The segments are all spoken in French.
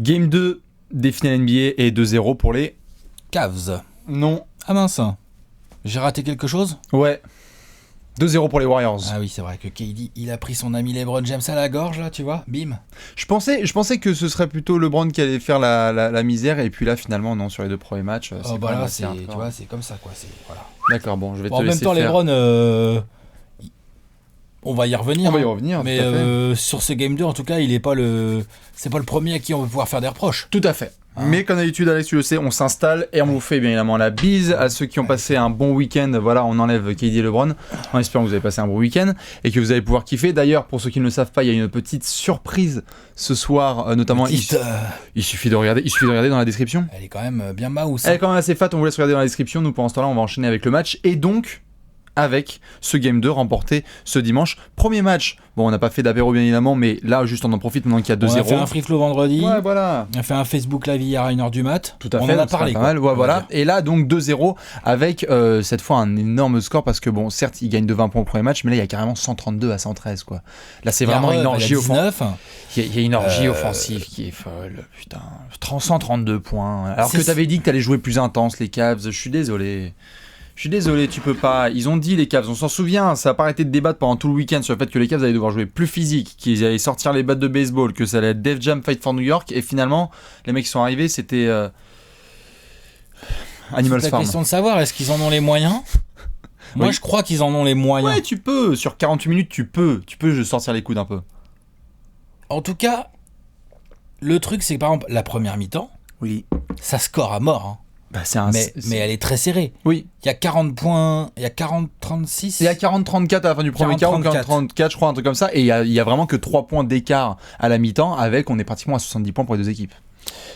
Game 2 des finales NBA et 2-0 pour les... Cavs. Non. Ah mince. J'ai raté quelque chose ? Ouais. 2-0 pour les Warriors. Ah oui, c'est vrai que KD, il a pris son ami LeBron James à la gorge, là, tu vois. Bim. Je pensais que ce serait plutôt LeBron qui allait faire la misère, et puis là, finalement, non, sur les 2 premiers matchs, c'est quand même assez hardcore. Tu vois, c'est comme ça, quoi. Voilà. D'accord, bon, je vais te En même laisser temps, faire. LeBron, on va y revenir. On va y revenir, mais tout à fait. sur ce Game 2, en tout cas, c'est pas le premier à qui on va pouvoir faire des reproches. Tout à fait. Mais comme d'habitude, Alex, tu le sais, on s'installe et on vous fait bien évidemment la bise à ceux qui ont passé un bon week-end. Voilà, on enlève KD et LeBron en espérant que vous avez passé un bon week-end et que vous allez pouvoir kiffer. D'ailleurs, pour ceux qui ne le savent pas, il y a une petite surprise ce soir, notamment. Il suffit de regarder dans la description. Elle est quand même bien mouse. Elle est quand même assez fat, on vous laisse regarder dans la description. Nous, pendant ce temps-là, on va enchaîner avec le match et donc avec ce Game 2 remporté ce dimanche. Premier match, bon, on n'a pas fait d'apéro bien évidemment, mais là, juste on en profite maintenant qu'il y a 2-0. On a fait un free flow vendredi. Ouais, voilà. On a fait un Facebook live hier à 1h du mat. Tout à fait. On en a parlé. Pas mal. Ouais, voilà. Et là, donc 2-0 avec cette fois un énorme score parce que, bon, certes, il gagne de 20 points au premier match, mais là, il y a carrément 132 à 113, quoi. Là, c'est vraiment une orgie offensive. Il y a une orgie offensive qui est folle. Putain, 132 points. Alors que t'avais dit que t'allais jouer plus intense, les Cavs. Je suis désolé, tu peux pas. Ils ont dit, les Cavs, on s'en souvient, ça n'a pas arrêté de débattre pendant tout le week-end sur le fait que les Cavs allaient devoir jouer plus physique, qu'ils allaient sortir les battes de baseball, que ça allait être Def Jam Fight for New York, et finalement, les mecs qui sont arrivés, c'était Animal Farm. C'est la question de savoir, est-ce qu'ils en ont les moyens ? Moi, oui. Je crois qu'ils en ont les moyens. Ouais, tu peux. Sur 48 minutes, tu peux sortir les coudes un peu. En tout cas, le truc, c'est que par exemple, la première mi-temps, oui, ça score à mort. Hein. Bah, mais elle est très serrée. Oui. Il y a 40 points, il y a 40-36. Il y a 40-34 à la fin du premier quart, 40-34, je crois, un truc comme ça. Et il y a vraiment que 3 points d'écart à la mi-temps, on est pratiquement à 70 points pour les deux équipes.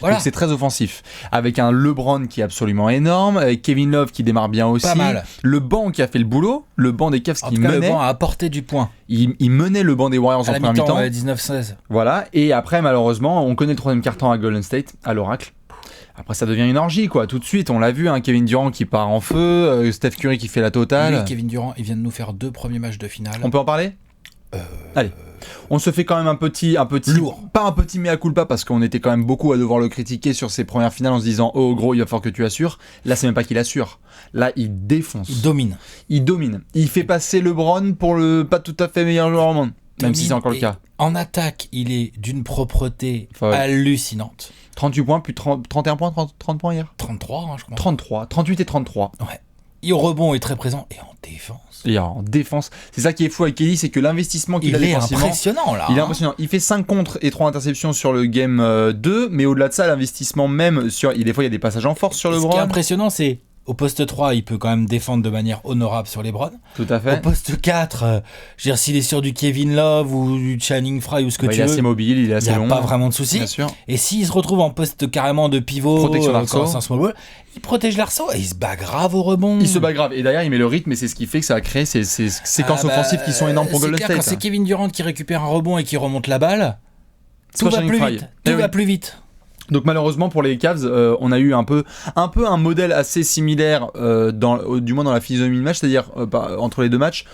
Voilà. Donc c'est très offensif. Avec un LeBron qui est absolument énorme, avec Kevin Love qui démarre bien aussi. Pas mal. Le banc qui a fait le boulot, le banc des Cavs qui menait. Le banc a apporté du point. Il menait le banc des Warriors en première mi-temps. 19-16. Voilà. Et après, malheureusement, on connaît le troisième quart-temps à Golden State, à l'Oracle. Après, ça devient une orgie, quoi. Tout de suite, on l'a vu, hein, Kevin Durant qui part en feu, Steph Curry qui fait la totale. Lui, Kevin Durant, il vient de nous faire 2 premiers matchs de finale. On peut en parler ? Allez. On se fait quand même un petit lourd. Pas un petit mea culpa parce qu'on était quand même beaucoup à devoir le critiquer sur ses premières finales en se disant oh gros il va falloir que tu assures. Là c'est même pas qu'il assure. Là il défonce. Il domine. Il fait passer LeBron pour le pas tout à fait meilleur joueur au monde. Même si c'est encore le cas. En attaque il est d'une propreté hallucinante. 38 points, plus 31 points, 30 points hier. 33 hein, je crois. 33, 38 et 33. Ouais. Et au rebond est très présent et en défense. Et en défense, c'est ça qui est fou avec Kelly, c'est que l'investissement qu'il a défensivement, impressionnant là. Il est impressionnant. Il fait 5 contres et 3 interceptions sur le game 2, mais au-delà de ça, l'investissement même sur des fois il y a des passages en force sur LeBron. Ce qui est impressionnant, c'est au poste 3, il peut quand même défendre de manière honorable sur LeBron. Tout à fait. Au poste 4, je veux dire, s'il est sur du Kevin Love ou du Channing Frye ou ce que tu veux. Il est assez mobile, il est assez long. Il n'y a pas vraiment de soucis. Bien sûr. Et s'il se retrouve en poste carrément de pivot, protection d'arceau, c'est un small ball, il protège l'arceau et il se bat grave au rebond. Il se bat grave. Et derrière, il met le rythme et c'est ce qui fait que ça a créé ces séquences offensives qui sont énormes pour Golden State. Quand c'est Kevin Durant qui récupère un rebond et qui remonte la balle, tout va plus vite. Tout va plus vite. Donc malheureusement pour les Cavs, on a eu un peu un modèle assez similaire du moins dans la physionomie de match, c'est-à-dire entre les deux matchs.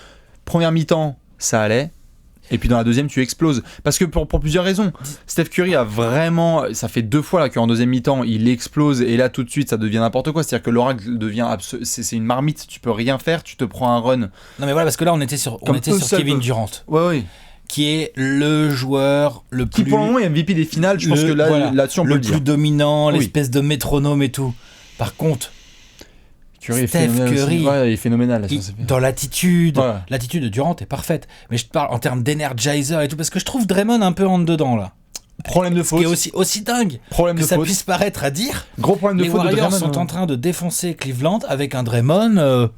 Première mi-temps, ça allait. Et puis dans la deuxième, tu exploses. Parce que pour plusieurs raisons. Steph Curry a vraiment... Ça fait 2 fois là qu'en deuxième mi-temps, il explose. Et là, tout de suite, ça devient n'importe quoi. C'est-à-dire que l'Oracle devient... C'est une marmite. Tu peux rien faire. Tu te prends un run. Non mais voilà, parce que là, on était sur Kevin Durant. Ouais. Qui est le joueur le plus... Qui pour le moment est MVP des finales. Je pense que là-dessus, on peut le dire. Le plus dominant, l'espèce de métronome et tout. Par contre... Steph Curry est phénoménal. Dans l'attitude de Durant est parfaite. Mais je te parle en termes d'énergizer et tout, parce que je trouve Draymond un peu en dedans là. Problème de faute. Ce qui est aussi dingue que ça puisse paraître à dire. Gros problème de faute. Les Warriors sont en train de défoncer Cleveland avec un Draymond.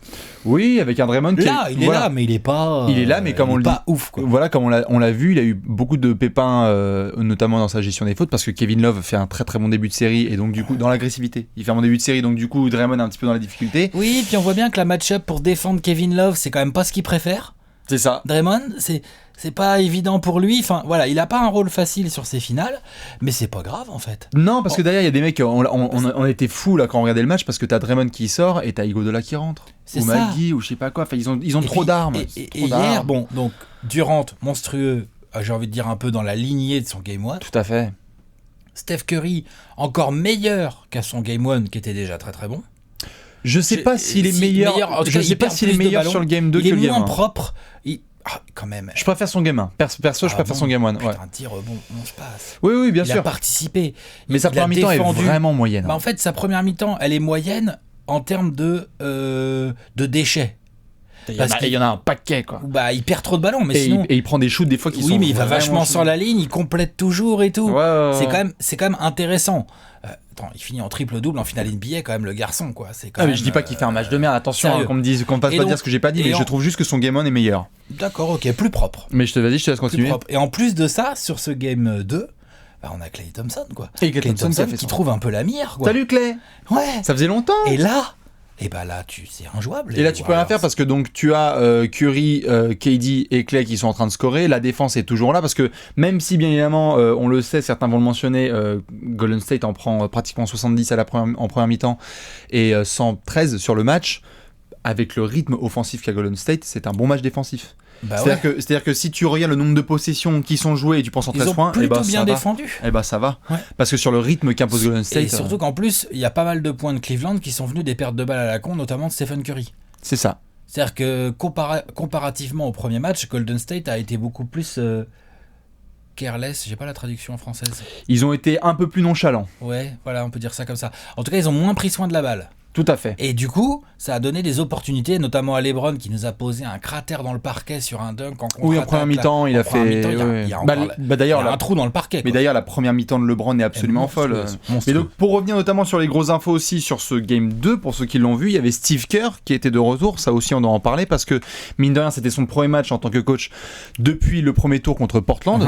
Oui, avec un Draymond qui est là, mais il est pas. Il est là, mais comme on le dit, pas ouf quoi. Voilà, comme on l'a vu, il a eu beaucoup de pépins, notamment dans sa gestion des fautes, parce que Kevin Love fait un très très bon début de série et donc du coup dans l'agressivité, il fait un bon début de série, donc du coup Draymond est un petit peu dans la difficulté. Oui, puis on voit bien que la match-up pour défendre Kevin Love, c'est quand même pas ce qu'il préfère. C'est ça. Draymond, c'est pas évident pour lui. Enfin, voilà, il a pas un rôle facile sur ses finales, mais c'est pas grave en fait. Non, parce que derrière, il y a des mecs, on était fous là quand on regardait le match parce que t'as Draymond qui sort et t'as Iguodala qui rentre. Ou Magui, ou je sais pas quoi. Enfin, ils ont trop d'armes. Et hier, bon, donc Durant, monstrueux, j'ai envie de dire un peu dans la lignée de son Game 1. Tout à fait. Steph Curry encore meilleur qu'à son Game 1 qui était déjà très très bon. Je sais pas s'il est meilleur. Je sais pas s'il est meilleur sur le Game 2 que le Game 1. Il est moins propre. Quand même. Je préfère son Game 1. Perso, je préfère son Game 1. Putain, tir bon, on se passe. Oui, bien sûr. Il a participé. Mais sa première mi-temps est vraiment moyenne. En fait, sa première mi-temps, elle est moyenne en termes de déchets. Il y en a un paquet, quoi. Il perd trop de ballons, mais sinon. Et il prend des shoots des fois qui sont. Oui, mais il va vachement sur la ligne, il complète toujours et tout. Ouais. C'est quand même intéressant. Attends, il finit en triple-double en finale NBA, quand même, le garçon, quoi. C'est quand même, mais je dis pas qu'il fait un match de merde, attention, qu'on me fasse pas dire ce que j'ai pas dit, mais je trouve juste que son Game 1 est meilleur. D'accord, ok, plus propre. Mais je te laisse continuer. Et en plus de ça, sur ce Game 2, on a Klay Thompson, quoi. Et Klay Thompson qui trouve un peu la mire, quoi. Salut Klay. Ouais. Ça faisait longtemps. Et là, c'est injouable. Et là, tu peux rien faire parce que donc tu as Curry, KD et Klay qui sont en train de scorer. La défense est toujours là parce que même si bien évidemment, on le sait, certains vont le mentionner, Golden State en prend pratiquement 70 en première mi-temps et 113 sur le match. Avec le rythme offensif qu'a Golden State, c'est un bon match défensif. C'est-à-dire que si tu regardes le nombre de possessions qui sont jouées et tu penses en 13 points, plutôt bien défendu. Ça va. Ouais. Parce que sur le rythme qu'impose Golden State. Et surtout qu'en plus, il y a pas mal de points de Cleveland qui sont venus des pertes de balles à la con, notamment de Stephen Curry. C'est ça. C'est-à-dire que comparativement au premier match, Golden State a été beaucoup plus careless, j'ai pas la traduction en française. Ils ont été un peu plus nonchalants. Ouais, voilà, on peut dire ça comme ça. En tout cas, ils ont moins pris soin de la balle. Tout à fait. Et du coup, ça a donné des opportunités, notamment à LeBron qui nous a posé un cratère dans le parquet sur un dunk en contre-attaque. Oui, en première mi-temps, il a fait. Il y a un trou dans le parquet. Mais d'ailleurs, la première mi-temps de LeBron est absolument folle. Mais donc, pour revenir notamment sur les grosses infos aussi sur ce Game 2, pour ceux qui l'ont vu, il y avait Steve Kerr qui était de retour. Ça aussi, on doit en parler parce que, mine de rien, c'était son premier match en tant que coach depuis le premier tour contre Portland.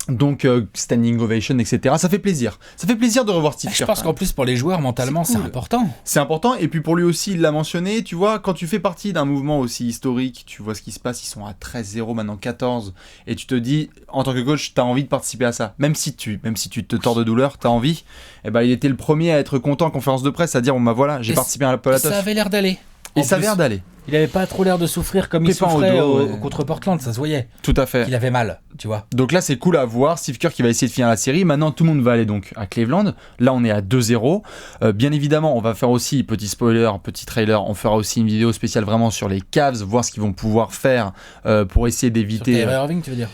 Donc standing ovation, etc. Ça fait plaisir de revoir Steve Kerr. Je pense qu'en plus pour les joueurs mentalement c'est important. C'est important et puis pour lui aussi il l'a mentionné, tu vois, quand tu fais partie d'un mouvement aussi historique, tu vois ce qui se passe, ils sont à 13-0 maintenant 14 et tu te dis en tant que coach t'as envie de participer à ça, même si tu te tords de douleur, t'as envie. Et il était le premier à être content en conférence de presse à dire voilà j'ai participé à la teuf. Ça avait l'air d'aller. Et ça avait l'air d'aller. Il avait pas trop l'air de souffrir comme il souffrait contre Portland, ça se voyait. Tout à fait. Il avait mal, tu vois. Donc là, c'est cool à voir. Steve Kerr qui va essayer de finir la série. Maintenant, tout le monde va aller donc à Cleveland. Là, on est à 2-0. Bien évidemment, on va faire aussi, petit spoiler, petit trailer, on fera aussi une vidéo spéciale vraiment sur les Cavs, voir ce qu'ils vont pouvoir faire pour essayer d'éviter... Sur Kyrie Irving, tu veux dire ?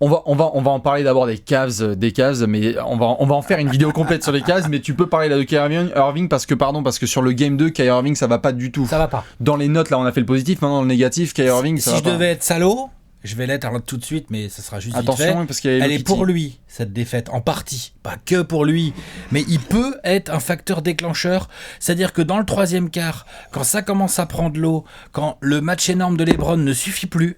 On va en parler d'abord des Cavs, mais on va en faire une vidéo complète sur les Cavs, mais tu peux parler là de Kyrie Irving parce que sur le Game 2, Kyrie Irving, ça va pas du tout. Ça va pas. Dans les notes, là, on a fait le positif, maintenant dans le négatif, Kyrie Irving, ça va pas. Si je devais être salaud, je vais l'être tout de suite, mais ça sera juste attention, vite fait. Parce qu'il y a elle est pour lui, cette défaite, en partie. Pas que pour lui, mais il peut être un facteur déclencheur. C'est-à-dire que dans le troisième quart, quand ça commence à prendre l'eau, quand le match énorme de LeBron ne suffit plus,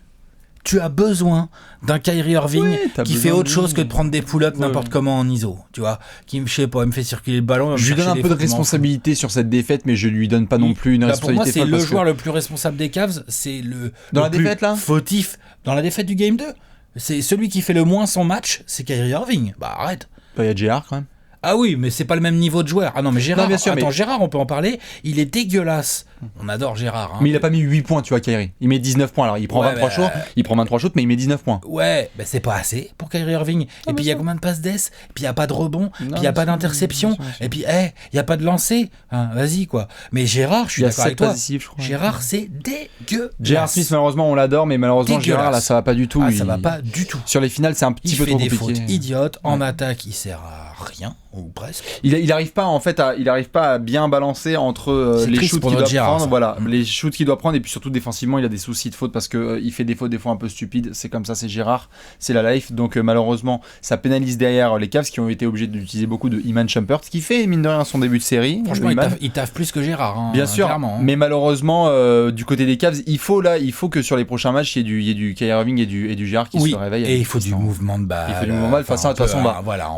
tu as besoin d'un Kyrie Irving qui fait autre chose que de prendre des pull-ups n'importe comment en ISO, tu vois, qui me fait circuler le ballon. Je lui donne un peu de responsabilité sur cette défaite, mais je lui donne pas non plus une responsabilité. Pour moi, c'est le joueur le plus responsable des Cavs, c'est la défaite là fautif dans la défaite du Game 2. C'est celui qui fait le moins son match, c'est Kyrie Irving. Bah arrête. Il y a JR quand même. Ah oui, mais c'est pas le même niveau de joueur. Ah non, mais Gérard, bien sûr, Gérard, on peut en parler. Il est dégueulasse. On adore Gérard. Mais il a pas mis 8 points, tu vois, Kyrie. Il met 19 points. Alors, il prend 23 shoots, mais il met 19 points. Ouais, c'est pas assez pour Kyrie Irving. Et puis, il y a combien de passes d'ess? Puis, il y a pas de rebond. Puis, il y a pas d'interception. Et puis, il y a pas de lancer. Vas-y, quoi. Mais Gérard, je suis d'accord avec toi. Gérard, c'est dégueulasse. Gérard Smith, malheureusement, on l'adore, mais malheureusement, Gérard, là, ça va pas du tout. Ça va pas du tout. Sur les finales, c'est un petit peu trop compliqué. Il fait des fautes idiotes. En attaque, il sert à rien. Ou presque. Il arrive pas à bien balancer entre les shoots qu'il doit prendre, les shoots qu'il doit prendre et puis surtout défensivement il a des soucis de faute parce que il fait des fautes des fois un peu stupides, c'est comme ça, c'est Gérard, c'est la life, donc malheureusement ça pénalise derrière les Cavs qui ont été obligés d'utiliser beaucoup de Iman Shumpert qui fait mine de rien son début de série. Franchement il taffe plus que Gérard, bien sûr, clairement, mais malheureusement du côté des Cavs il faut que sur les prochains matchs il y ait du Kyrie Irving et du Gérard qui se réveillent et il faut du mouvement de balle. Il faut du mouvement de balle, de toute façon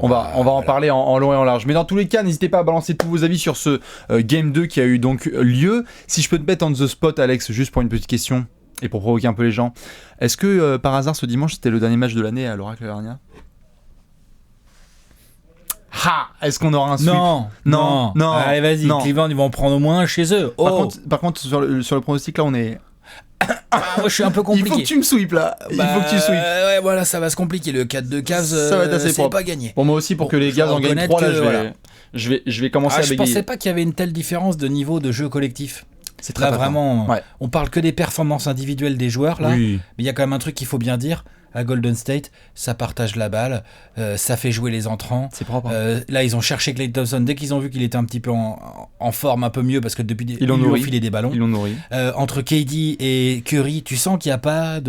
on va en parler en long et en large, mais dans tous les cas n'hésitez pas à balancer tous vos avis sur ce Game 2 qui a eu donc lieu. Si je peux te mettre on the spot, Alex, juste pour une petite question et pour provoquer un peu les gens, est-ce que par hasard ce dimanche c'était le dernier match de l'année à l'Oracle Arena? Est-ce qu'on aura un sweep? Non. Allez, vas-y, Cleveland, ils vont en prendre au moins un chez eux. Par contre sur le pronostic là on est Moi, je suis un peu compliqué. Il faut que tu me sweeps là. Il faut que tu sweeps. Ouais, voilà, ça va se compliquer. Le 4 de Cavs, ça va être assez propre. Pas gagné. Bon, moi aussi, pour que les Cavs en gagnent 3, là, je vais commencer à bégayer. Je pensais pas qu'il y avait une telle différence de niveau de jeu collectif. C'est très vraiment. On parle que des performances individuelles des joueurs là. Oui. Mais il y a quand même un truc qu'il faut bien dire. À Golden State, ça partage la balle, ça fait jouer les entrants. C'est propre. Là, ils ont cherché Klay Thompson dès qu'ils ont vu qu'il était un petit peu en forme, un peu mieux, parce que depuis ils lui ont filé des ballons. Ils l'ont nourri. Entre KD et Curry, tu sens qu'il n'y a pas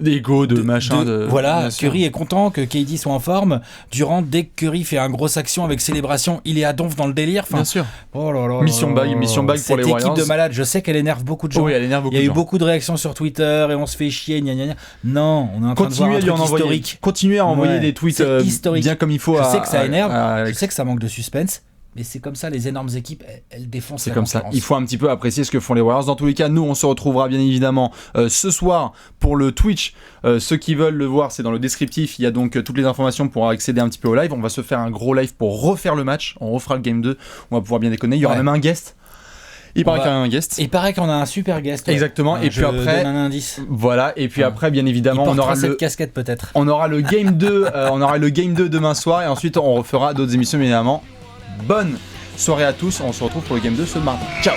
d'ego, de machin. Voilà, Curry est content que KD soit en forme. Durant, dès que Curry fait une grosse action avec célébration, il est à donf dans le délire. Bien sûr. Oh là là. Mission bag pour les Warriors. Cette équipe de malades, je sais qu'elle énerve beaucoup de gens. Oui, elle énerve beaucoup de gens. Il y a eu beaucoup de réactions sur Twitter et on se fait chier, gna gna gna. Non, on est en train de voir un truc historique. Continuez à envoyer des tweets bien comme il faut. Je sais que ça énerve, je sais que ça manque de suspense. Mais c'est comme ça, les énormes équipes, elles défoncent. C'est comme ça. Il faut un petit peu apprécier ce que font les Warriors. Dans tous les cas, nous, on se retrouvera bien évidemment ce soir pour le Twitch. Ceux qui veulent le voir, c'est dans le descriptif. Il y a donc toutes les informations pour accéder un petit peu au live. On va se faire un gros live pour refaire le match. On refera le Game 2. On va pouvoir bien déconner. Il y aura même un guest. Il paraît qu'il y a un guest. Il paraît qu'on a un super guest. Exactement. Et puis après, donne un indice. Voilà. Et puis après, bien évidemment, on aura cette casquette peut-être. On aura le Game 2. On aura le Game 2 demain soir. Et ensuite, on refera d'autres émissions, bien évidemment. Bonne soirée à tous. On se retrouve pour le Game 2 ce mardi. Ciao.